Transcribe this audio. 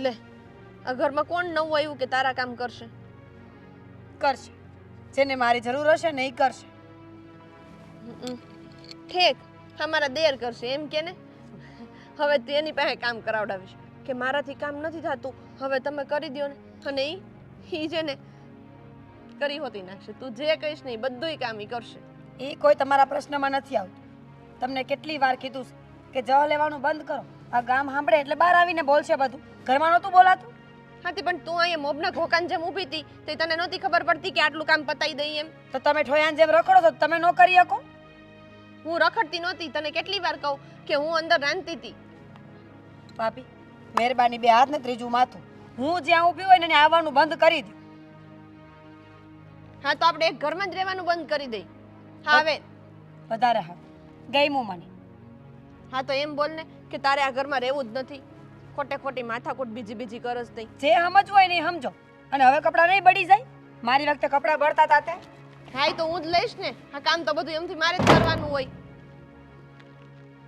લે, આ ઘરમાં કોણ નવું આવ્યું કે તારા કામ કરશે? કરશે, જેને મારી જરૂર હશે ને એ કરશે. ઠીક, અમારા દેર કરશે એમ કે ને. હવે તું એની પાસે કામ કરાવડાવીશ કે મારાથી કામ નથી થતું, હવે તમે કરી દો ને. અને ઈ છે ને કરી હોતી નાખશે. તું જે કહીશ ને એ બધુંય કામ ઈ કરશે. એ કોઈ તમારા પ્રશ્નમાં નથી આવતું. તમને કેટલી વાર કીધું છે કે જવા લેવાનું બંધ કરો. આ ગામ સાંભળે એટલે બહાર આવીને બોલશે બધું. ઘરમાં નહોતું બોલાતું? હાથી પણ તું અહીંયા મોબના ઘોકાન જેમ ઊભી હતી તે તને નહોતી ખબર પડતી કે આટલું કામ પતાઈ દઈ એમ? તો તમે ઠોયાન જેમ રખડો છો, તમે ન કરી શકો? હું રખડતી નહોતી. તને કેટલી વાર કહું કે હું અંદર રાંધતી હતી. ભાભી, મહેરબાની બે હાથ ને ત્રીજું માથું. હું જ્યાં ઊભી હોય ને ત્યાં આવવાનું બંધ કરી દઉં. હા તો આપણે એક ઘરમાં જ રહેવાનું બંધ કરી દઈ. હા હવે વધારે હા ગઈમું મને. હા તો એમ બોલ ને કે તારે આ ઘરમાં રહેવું જ નથી. ખોટે ખોટી માથાકૂટ બીજી કરસ નહીં. જે સમજવું હોય ને એ સમજો. અને હવે કપડાં નહીં બળી જાય. મારી વખતે કપડાં બળતા હતા તે. હા તો હું જ લઈશ ને. આ કામ તો બધું એમથી મારે જ કરવાનું હોય.